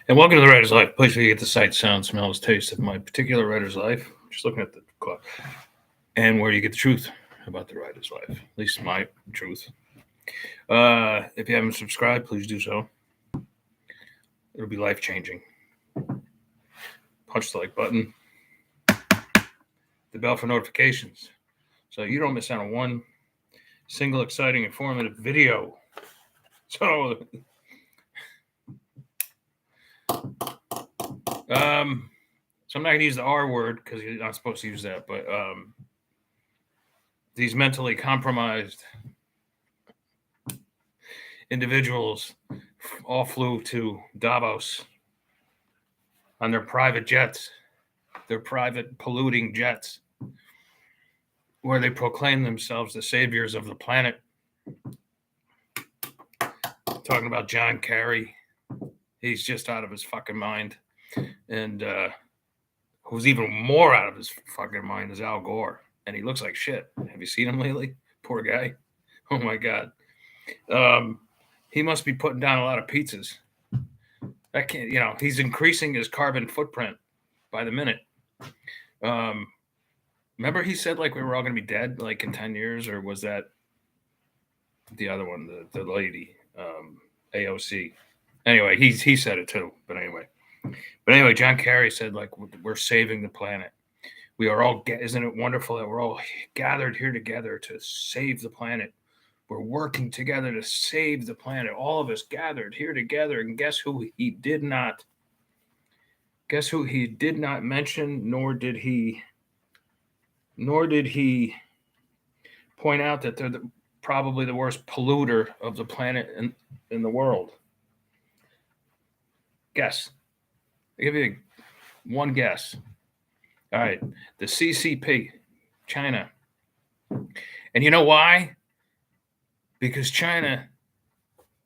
And welcome to the Writer's Life, a place where you get the sight, sound, smells, taste of my particular writer's life. Just looking at the clock. And where you get the truth about the writer's life, at least my truth. If you haven't subscribed, please do so. It'll be life changing. Punch the like button, the bell for notifications, so you don't miss out on one single exciting, informative video. So, so I'm not gonna use the R word because you're not supposed to use that, but these mentally compromised individuals all flew to Davos on their private jets, their private polluting jets, where they proclaim themselves the saviors of the planet. Talking about John Kerry, he's just out of his fucking mind. And who's even more out of his fucking mind is Al Gore. And he looks like shit. Have you seen him lately? Poor guy. Oh my God. He must be putting down a lot of pizzas. That can't, he's increasing his carbon footprint by the minute. Remember he said like we were all going to be dead like in 10 years, or was that the other one, the lady, AOC? Anyway, he said it too. But anyway, John Kerry said like we're saving the planet. We are all, isn't it wonderful that we're all gathered here together to save the planet? We're working together to save the planet. All of us gathered here together, and guess who he did not? Guess who he did not mention, nor did he point out that they're probably the worst polluter of the planet in the world. Guess. I'll give you one guess. All right, the CCP, China. And you know why? Because China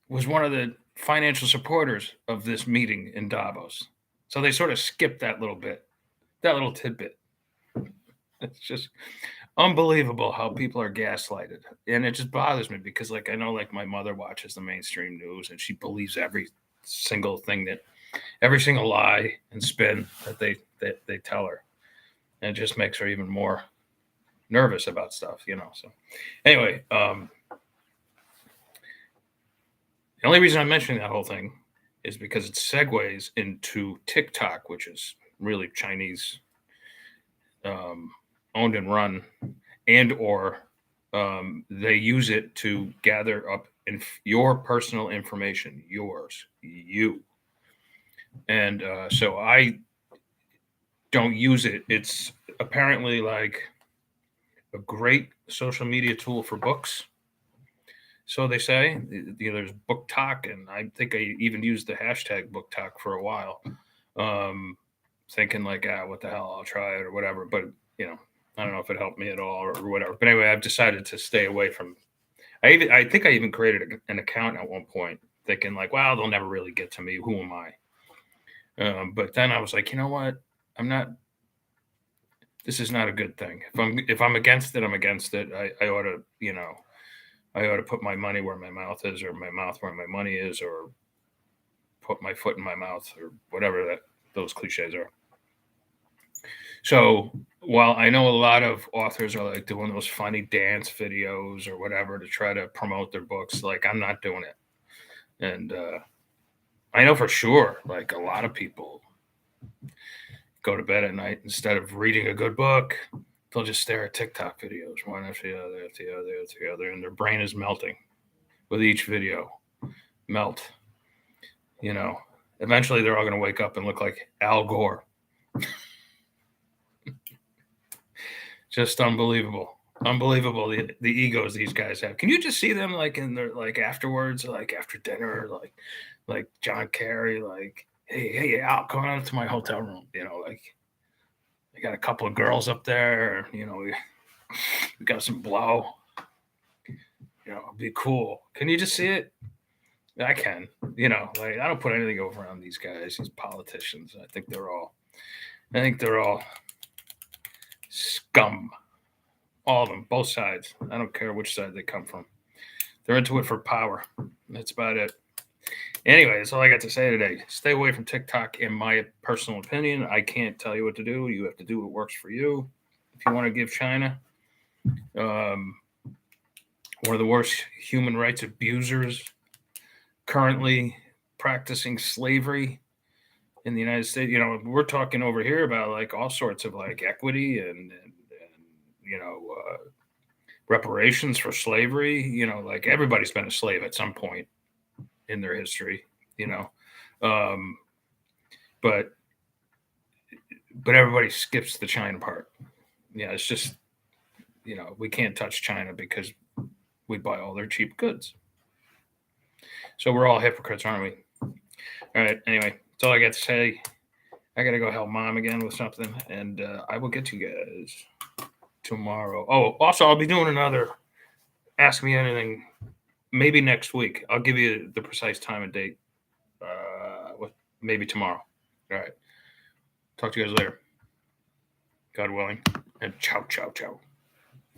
was one of the financial supporters of this meeting in Davos. So they sort of skipped that little bit, that little tidbit. It's just unbelievable how people are gaslighted. And it just bothers me because, like, I know, like, my mother watches the mainstream news and she believes every single thing every single lie and spin that they tell her. And it just makes her even more nervous about stuff, So anyway, the only reason I'm mentioning that whole thing is because it segues into TikTok, which is really Chinese owned and run, and or they use it to gather up your personal information, you. And so I don't use it. It's apparently like a great social media tool for books. So they say. There's Book Talk, and I think I even used the hashtag Book Talk for a while, thinking like, what the hell, I'll try it or whatever. But I don't know if it helped me at all or whatever. But anyway, I've decided to stay away from. I think I even created an account at one point, thinking like, wow, they'll never really get to me. Who am I? But then I was like, you know what? I'm not. This is not a good thing. If I'm against it, I'm against it. I ought to, I ought to put my money where my mouth is, or my mouth where my money is, or put my foot in my mouth, or whatever those cliches are. So while I know a lot of authors are like doing those funny dance videos or whatever to try to promote their books, like I'm not doing it. And I know for sure, like a lot of people go to bed at night, instead of reading a good book, they'll just stare at TikTok videos, one after the other, and their brain is melting with each video. Melt. Eventually they're all going to wake up and look like Al Gore. Just unbelievable. Unbelievable the egos these guys have. Can you just see them like in their like afterwards, like after dinner, like John Kerry, like, hey, Al, come on to my hotel room, like I got a couple of girls up there, we got some blow. It'll be cool. Can you just see it? I can. Like I don't put anything over on these guys, these politicians. I think they're all scum. All of them, both sides. I don't care which side they come from. They're into it for power. That's about it. Anyway, that's all I got to say today. Stay away from TikTok, in my personal opinion. I can't tell you what to do. You have to do what works for you. If you want to give China one of the worst human rights abusers currently practicing slavery in the United States, we're talking over here about like all sorts of like equity and reparations for slavery. Like everybody's been a slave at some point in their history, um, but everybody skips the China part. Yeah, it's just we can't touch China because we buy all their cheap goods. So we're all hypocrites, aren't we? All right. Anyway, that's all I got to say. I got to go help mom again with something, and I will get to you guys tomorrow. Oh, also, I'll be doing another Ask Me Anything maybe next week. I'll give you the precise time and date. Maybe tomorrow. All right. Talk to you guys later. God willing. And ciao, ciao, ciao.